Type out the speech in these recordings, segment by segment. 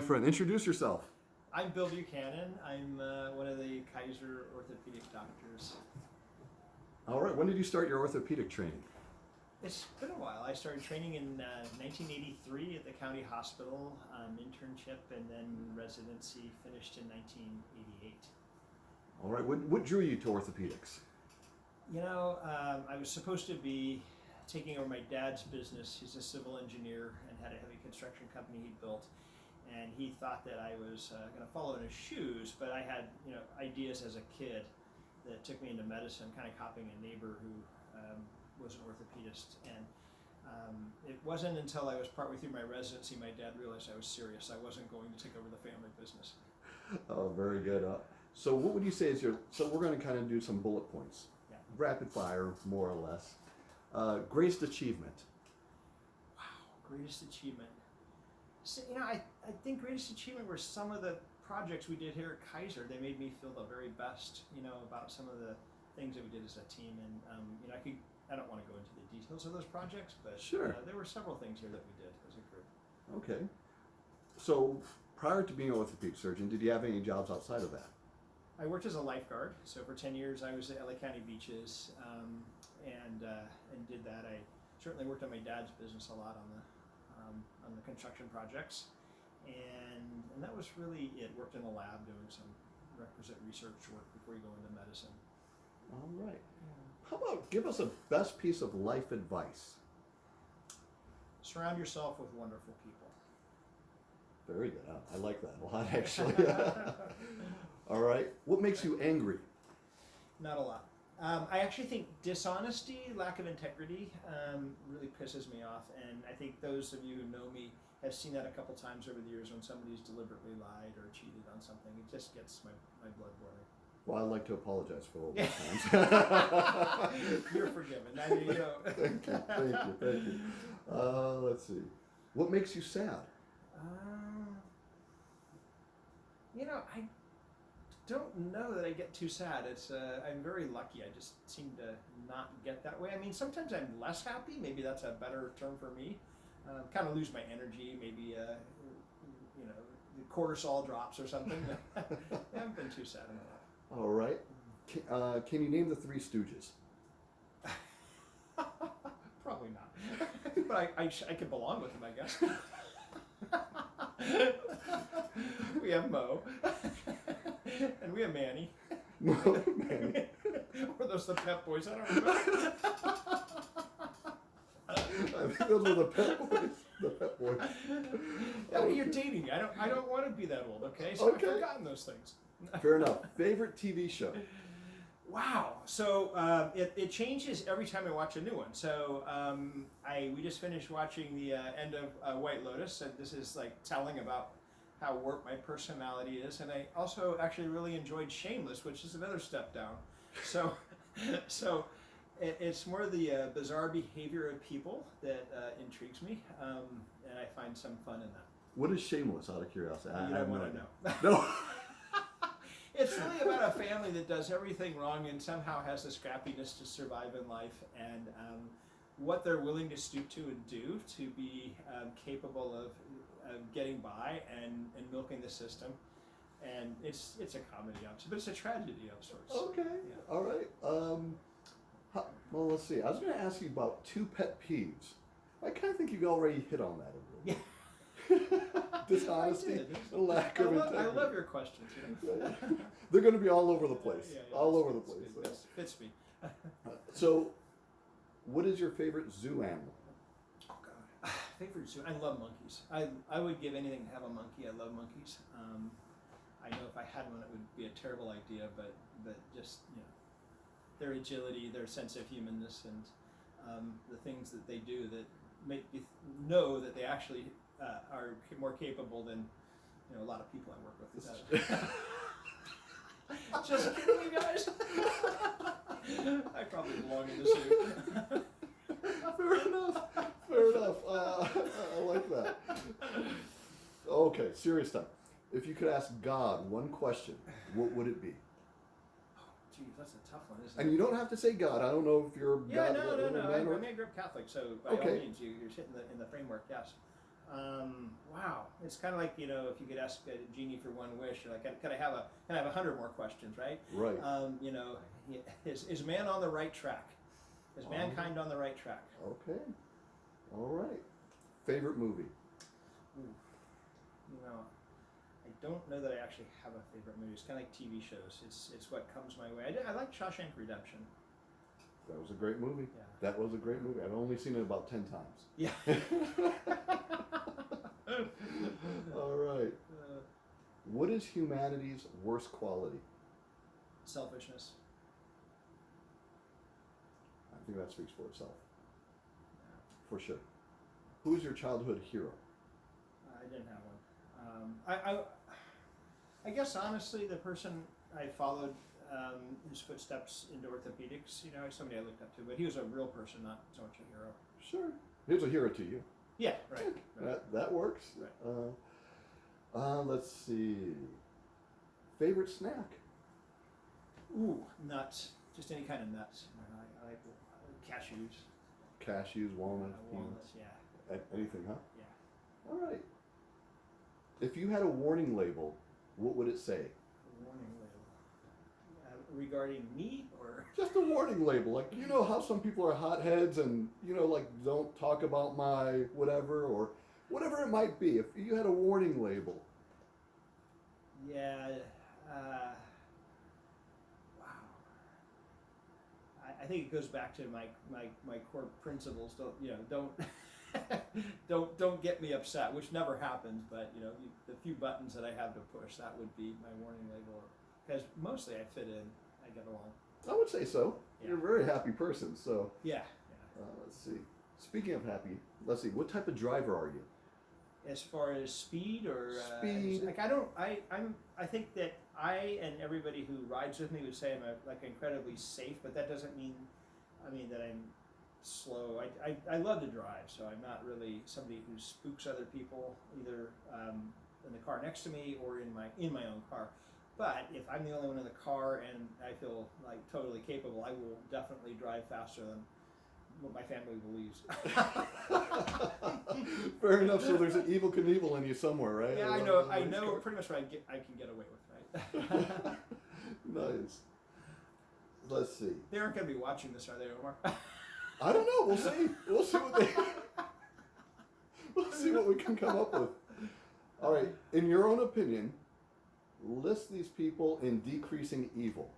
Friend, introduce yourself. I'm Bill Buchanan. I'm one of the Kaiser orthopedic doctors. All right, when did you start your orthopedic training? It's been a while. I started training in 1983 at the county hospital, internship, and then residency finished in 1988. All right, what drew you to orthopedics? I was supposed to be taking over my dad's business. He's a civil engineer and had a heavy construction company he built. And he thought that I was going to follow in his shoes, but I had, ideas as a kid that took me into medicine, kind of copying a neighbor who was an orthopedist. And it wasn't until I was partway through my residency my dad realized I was serious. I wasn't going to take over the family business. Oh, very good. So what would you say is so we're going to kind of do some bullet points. Yeah. Rapid fire, more or less. Greatest achievement. Wow, greatest achievement. So, I think greatest achievement were some of the projects we did here at Kaiser. They made me feel the very best, about some of the things that we did as a team. And, I don't want to go into the details of those projects, but sure. There were several things here that we did as a group. Okay. So prior to being an orthopedic surgeon, did you have any jobs outside of that? I worked as a lifeguard. So for 10 years, I was at LA County beaches and did that. I certainly worked on my dad's business a lot on the construction projects, and that was really it. Worked in a lab doing some requisite research work before you go into medicine. All right. Yeah. How about give us a best piece of life advice? Surround yourself with wonderful people. Very good. I like that a lot, actually. All right. What makes you angry? Not a lot. I actually think dishonesty, lack of integrity, really pisses me off, and I think those of you who know me have seen that a couple times over the years when somebody's deliberately lied or cheated on something. It just gets my blood boiling. Well, I'd like to apologize for all those times. You're forgiven. Now you know. Thank you. Let's see. What makes you sad? I don't know that I get too sad. It's I'm very lucky. I just seem to not get that way. I mean, sometimes I'm less happy. Maybe that's a better term for me. Kind of lose my energy. Maybe the cortisol drops or something. I haven't been too sad in my life. All right. Can you name the Three Stooges? Probably not. But I could belong with them, I guess. We have Mo. And we have Manny. Manny. Were those the Pep Boys? I don't remember. I think those were the Pep Boys. The Pep Boys. Yeah, well, you're dating me. I don't want to be that old, okay? So I've forgotten those things. Fair enough. Favorite TV show? Wow. So it changes every time I watch a new one. So we just finished watching the end of White Lotus, and this is like telling about how warped my personality is. And I also actually really enjoyed Shameless, which is another step down. So it's more the bizarre behavior of people that intrigues me, and I find some fun in that. What is Shameless, out of curiosity? You don't want to know. No. It's really about a family that does everything wrong and somehow has the scrappiness to survive in life, and what they're willing to stoop to and do to be capable of getting by and milking the system. And it's a comedy of sorts, but it's a tragedy of sorts. Okay. Yeah. All right. Well, let's see. I was going to ask you about two pet peeves. I kind of think you already hit on that a little bit. Yeah. Dishonesty, lack of integrity. I love your questions. They're going to be all over the place. Yeah, all over the place. Fits me. So, what is your favorite zoo animal? Oh God, favorite zoo. I love monkeys. I would give anything to have a monkey. I love monkeys. I know if I had one, it would be a terrible idea, but just their agility, their sense of humanness, and the things that they do that make you know that they actually are more capable than a lot of people I work with. Just kidding, you guys. I probably belong in the zoo. Fair enough. I like that. Okay, serious time. If you could ask God one question, what would it be? Geez, that's a tough one, isn't it? And you don't have to say God. I don't know if you're yeah, God. No. I grew up Catholic, so by all Okay. means, you're hitting in the framework. Yes. Wow, it's kind of like, you know, if you could ask a genie for one wish, you're like, can I have 100 more questions, right? Right. You know, is man on the right track? Is mankind on the right track? Okay. All right. Favorite movie? Ooh, you know, I don't know that I actually have a favorite movie. It's kind of like TV shows. It's what comes my way. I like Shawshank Redemption. That was a great movie. Yeah. That was a great movie. I've only seen it about 10 times. Yeah. All right. What is humanity's worst quality? Selfishness. I think that speaks for itself. Yeah. For sure. Who is your childhood hero? I didn't have one. I guess honestly, the person I followed his footsteps into orthopedics, you know, somebody I looked up to, but he was a real person, not so much a hero. Sure. He was a hero to you. Yeah, right. That works. Right. Let's see. Favorite snack? Ooh, nuts. Just any kind of nuts. I like cashews. Cashews, walnuts, Walnuts, peanuts. yeah. Anything, huh? Yeah. All right. If you had a warning label, what would it say? A warning label. Regarding me or? Just a warning label. Like, you know how some people are hotheads and, you know, like, don't talk about my whatever or whatever it might be. If you had a warning label. Yeah. Wow. I think it goes back to my core principles. Don't get me upset, which never happens. But you know, the few buttons that I have to push, that would be my warning label. Because mostly I fit in, I get along. I would say so. Yeah. You're a very happy person. So Yeah. let's see. Speaking of happy, let's see. What type of driver are you? As far as speed or Speed. like I think that I and everybody who rides with me would say I'm incredibly safe, but that doesn't mean that I'm slow. I love to drive, so I'm not really somebody who spooks other people either in the car next to me or in my own car. But if I'm the only one in the car and I feel like totally capable, I will definitely drive faster than what my family believes. Fair enough. So there's an evil Knievel in you somewhere, right? Yeah, I know pretty much what I can get away with, right? Nice. Let's see. They aren't going to be watching this, are they, Omar? I don't know. We'll see. We'll see we'll see what we can come up with. All right. In your own opinion, list these people in decreasing evil: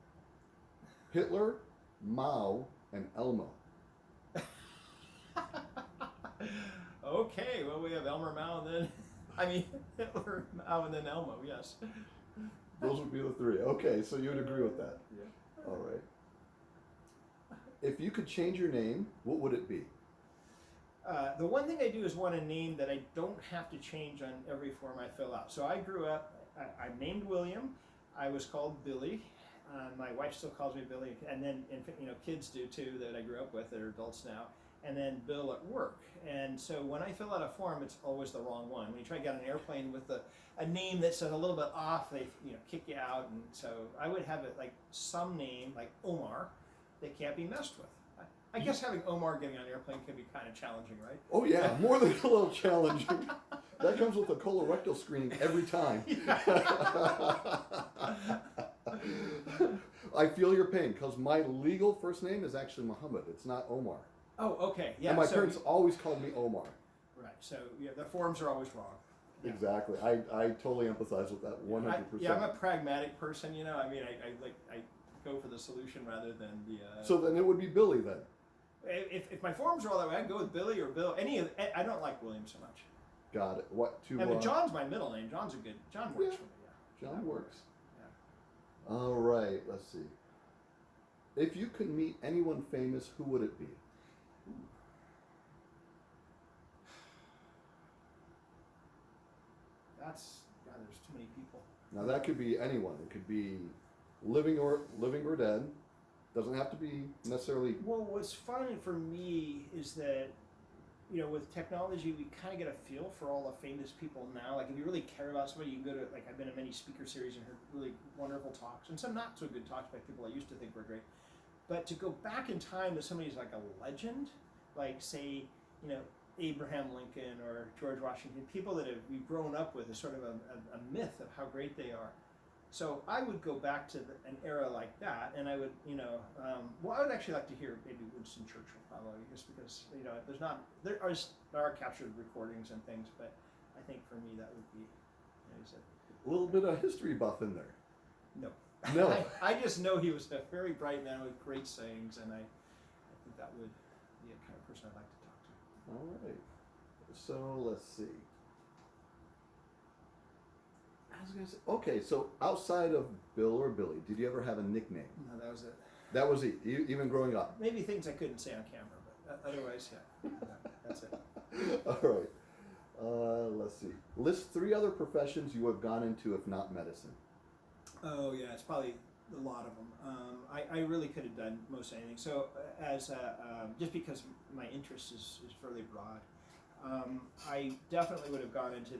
Hitler, Mao, and Elmo. Okay, well, we have Elmer Mao and then, Hitler, Mao, and then Elmo, yes. Those would be the three. Okay, so you would agree with that. Yeah. All right. If you could change your name, what would it be? The one thing I do is want a name that I don't have to change on every form I fill out. So I grew up, I'm named William. I was called Billy. My wife still calls me Billy, and then kids do too that I grew up with that are adults now. And then Bill at work. And so when I fill out a form, it's always the wrong one. When you try to get on an airplane with a name that's a little bit off, they kick you out. And so I would have it like some name like Omar that can't be messed with. I guess having Omar getting on an airplane can be kind of challenging, right? Oh yeah, more than a little challenging. That comes with a colorectal screening every time. I feel your pain because my legal first name is actually Muhammad. It's not Omar. Oh, okay. Yeah. And my parents always called me Omar. Right. So yeah, the forms are always wrong. Yeah. Exactly. I totally empathize with that 100%. Yeah, I'm a pragmatic person. I go for the solution rather than the. So then it would be Billy then. If my forms are all that way, I'd go with Billy or Bill. I don't like William so much. Got it. What to? But John's my middle name. John works for me. Yeah. John works. Yeah. All right. Let's see. If you could meet anyone famous, who would it be? There's too many people. Now that could be anyone. It could be living or dead. Doesn't have to be necessarily. Well, what's fun for me is that, with technology, we kind of get a feel for all the famous people now. Like, if you really care about somebody, you can go to, I've been in many speaker series and heard really wonderful talks, and some not so good talks by people I used to think were great. But to go back in time to somebody's like a legend, like say, Abraham Lincoln or George Washington, people that we've grown up with, is sort of a myth of how great they are. So I would go back to an era like that, and I would, well, I would actually like to hear maybe Winston Churchill, probably, just because, there are captured recordings and things, but I think for me that would be, he's A little bit of history buff in there. no. No. I just know he was a very bright man with great sayings, and I think that would be a kind of person I'd like to talk to. All right. So let's see. I was gonna say, okay, so outside of Bill or Billy, did you ever have a nickname? No, that was it. That was it, even growing up. Maybe things I couldn't say on camera, but otherwise, yeah, that's it. All right. Let's see. List 3 other professions you have gone into, if not medicine. Oh yeah, it's probably a lot of them. I really could have done most anything. So just because my interest is fairly broad, I definitely would have gone into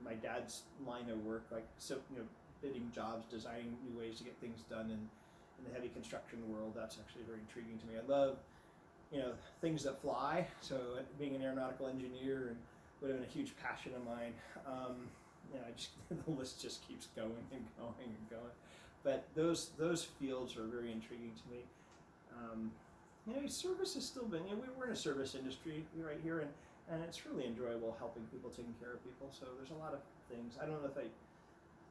my dad's line of work, like bidding jobs, designing new ways to get things done in the heavy construction world. That's actually very intriguing to me. I love things that fly. So being an aeronautical engineer would have been a huge passion of mine. The list just keeps going and going and going. But those fields are very intriguing to me. Service has still been, we're in a service industry right here, and it's really enjoyable helping people, taking care of people. So there's a lot of things. I don't know if I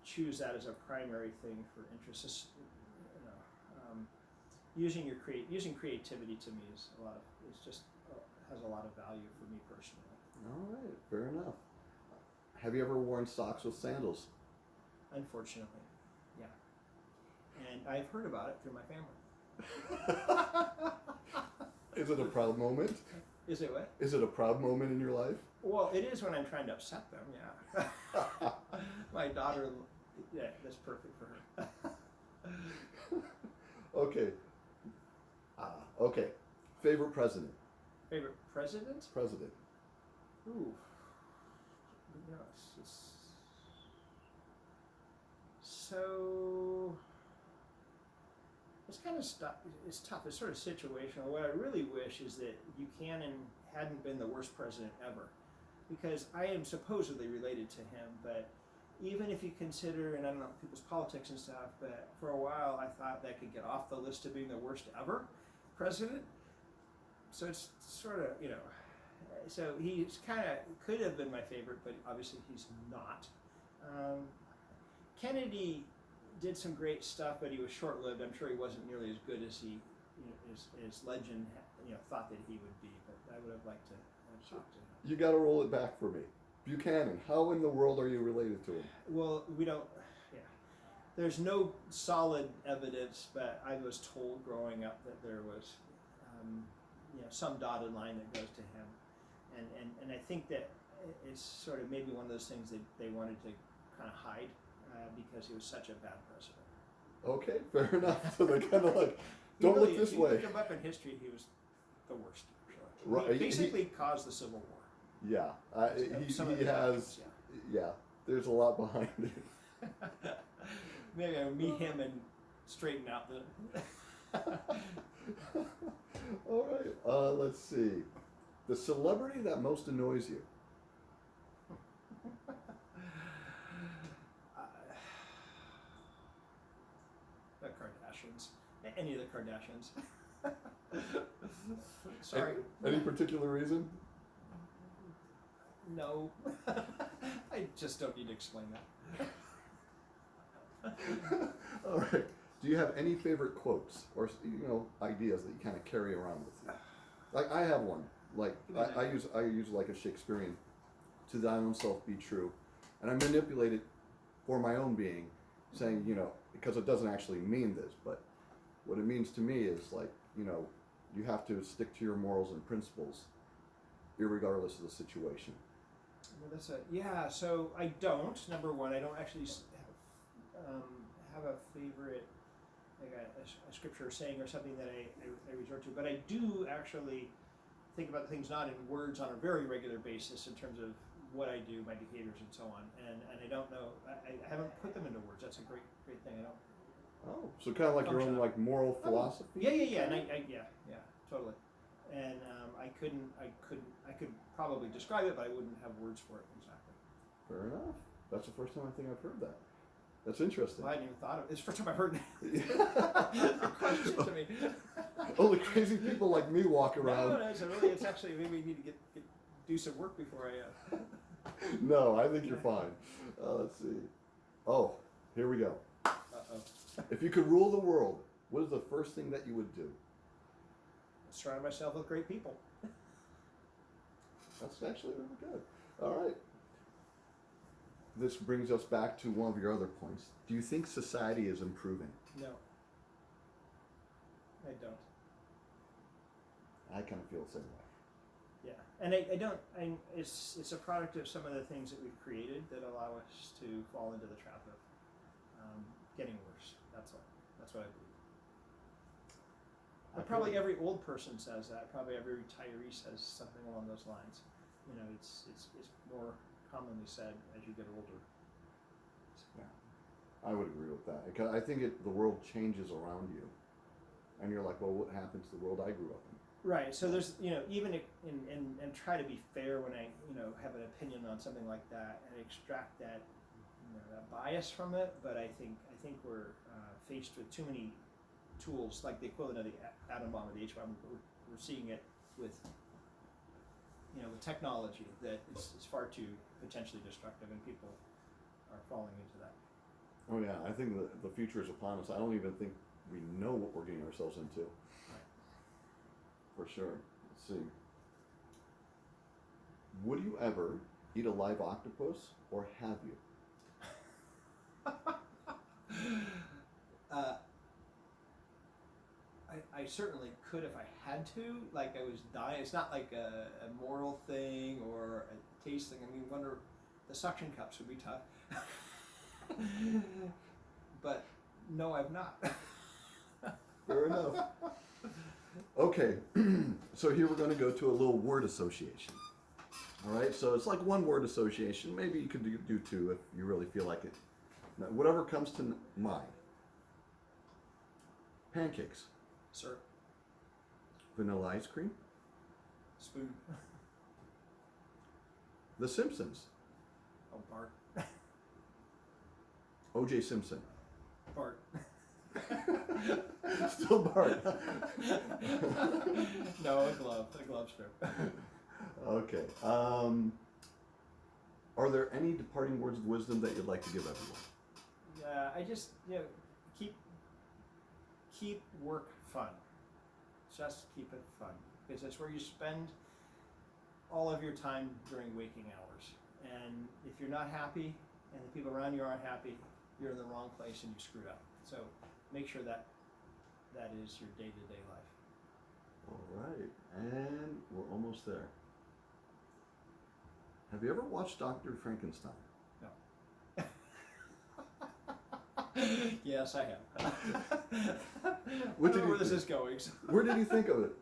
choose that as a primary thing for interest. It's, using creativity to me has a lot of value for me personally. All right, fair enough. Have you ever worn socks with sandals? Unfortunately, yeah. And I've heard about it through my family. Is it a proud moment? Is it what? Is it a proud moment in your life? Well, it is when I'm trying to upset them, yeah. My daughter, yeah, that's perfect for her. Okay. Okay. Favorite president? Favorite president? President. Ooh. So it's kind of it's tough. It's sort of situational. What I really wish is that Buchanan hadn't been the worst president ever, because I am supposedly related to him. But even if you consider, and I don't know people's politics and stuff, but for a while I thought that could get off the list of being the worst ever president. So it's sort of, so he's kind of could have been my favorite, but obviously he's not. Kennedy did some great stuff, but he was short-lived. I'm sure he wasn't nearly as good as he, as legend, thought that he would be. But I would have liked to talk to him. You got to roll it back for me. Buchanan, how in the world are you related to him? Well, we don't. Yeah, there's no solid evidence, but I was told growing up that there was, some dotted line that goes to him, and I think that it's sort of maybe one of those things that they wanted to kind of hide. Because he was such a bad president. Okay, fair enough. So they're kind of like, don't really, look this if you way. look him up in history, he was the worst. Really. Right. He basically caused the Civil War. Yeah, he has. Yeah, there's a lot behind it. Maybe I'll meet him and straighten out the. All right. Let's see. The celebrity that most annoys you. The Kardashians. Any of the Kardashians. Sorry. Any particular reason? No. I just don't need to explain that. All right. Do you have any favorite quotes or ideas that you kind of carry around with you? Like I have one. Like I use like a Shakespearean, to thine own self be true, and I manipulate it for my own being, saying because it doesn't actually mean this, but what it means to me is like you have to stick to your morals and principles, irregardless of the situation. Well, so I don't. Number one, I don't actually have a favorite, like a scripture or saying or something that I resort to, but I do actually think about the things not in words on a very regular basis in terms of what I do, my behaviors, and so on. And I don't know. I haven't put them into words. That's a great thing. I don't. Oh, so kind of like your own like moral philosophy. Yeah, and I totally. and I could probably describe it, but I wouldn't have words for it exactly. Fair enough. That's the first time I think I've heard that. That's interesting. Well, I hadn't even thought of it. It's the first time I've heard the question to me. Only crazy people like me walk around. No, it's actually, maybe we need to do some work before I. No, I think you're fine. Let's see. Oh, here we go. Uh-oh. If you could rule the world, what is the first thing that you would do? Surround myself with great people. That's actually really good. All right. This brings us back to one of your other points. Do you think society is improving? No, I don't. I kind of feel the same way. Yeah, and I don't. It's a product of some of the things that we've created that allow us to fall into the trap of getting worse. That's all. That's what I believe. But probably every old person says that. Probably every retiree says something along those lines. You know, it's more commonly said as you get older. Yeah, I would agree with that. Because I think the world changes around you, and you're like, well, what happened to the world I grew up in? Right. So there's, even and try to be fair when I, have an opinion on something like that and extract that, that bias from it. But I think we're faced with too many tools, like the equivalent of the atom bomb or the H bomb. We're seeing it with, with technology that is far too potentially destructive, and people are falling into that. Oh yeah, I think the future is upon us. I don't even think we know what we're getting ourselves into. For sure. Let's see. Would you ever eat a live octopus, or have you? I certainly could if I had to. Like I was dying. It's not like a moral thing or a taste thing. I mean, wonder the suction cups would be tough. But no, I've not. Fair enough. Okay, so here we're going to go to a little word association. All right, so it's like one word association. Maybe you could do two if you really feel like it. Now, whatever comes to mind. Pancakes. Sir. Vanilla ice cream. Spoon. The Simpsons. Oh, Bart. O.J. Simpson. Bart. Still Bart. No, a glove. A glove strip. Okay. Are there any departing words of wisdom that you'd like to give everyone? I just, keep work fun. Just keep it fun, because that's where you spend all of your time during waking hours. And if you're not happy and the people around you aren't happy, you're in the wrong place and you screwed up. So make sure that is your day-to-day life. All right, and we're almost there. Have you ever watched Dr. Frankenstein? No. Yes, I have. What I don't know where this is going. So. Where did you think of it?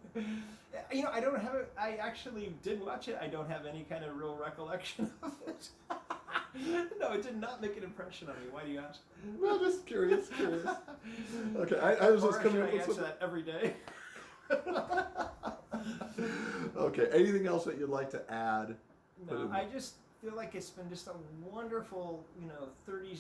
I don't have it. I actually did watch it. I don't have any kind of real recollection of it. No, it did not make an impression on me. Why do you ask? Well, just curious. Okay, I was just coming up with answer that every day. Okay, anything else that you'd like to add? No, I just feel like it's been just a wonderful, 30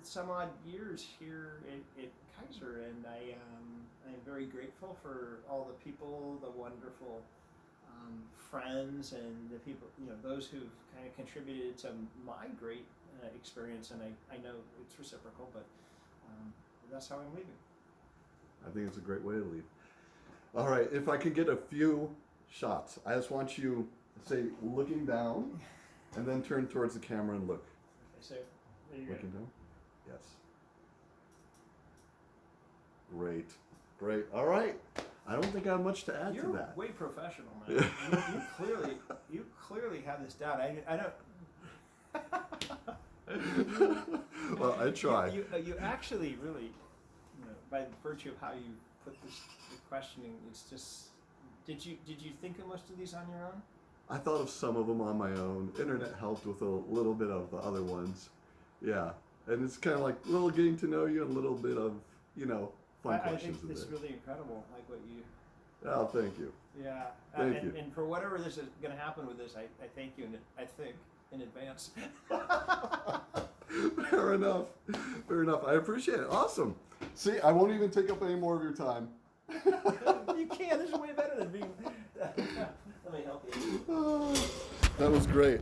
some odd years here at Kaiser, and I'm very grateful for all the people, the wonderful friends, and the people, those who've kind of contributed to my great experience, and I know it's reciprocal, but that's how I'm leaving. I think it's a great way to leave. All right, if I could get a few shots, I just want you to say looking down, and then turn towards the camera and look. Okay, so there you go. Looking down? Yes. Great. All right. I don't think I have much to add to that. You're way professional, man. you clearly have this down. I don't. Well, I try. You actually really, by virtue of how you put the questioning, it's just. Did you think of most of these on your own? I thought of some of them on my own. Internet helped with a little bit of the other ones. Yeah, and it's kind of like a little getting to know you and a little bit of fun questions. I think it's really incredible, like what you Oh, thank you. Yeah. Thank you. And for whatever this is going to happen with this, I thank you, I think, in advance. Fair enough. Fair enough. I appreciate it. Awesome. See, I won't even take up any more of your time. You can. This is way better than being. Let me help you. That was great.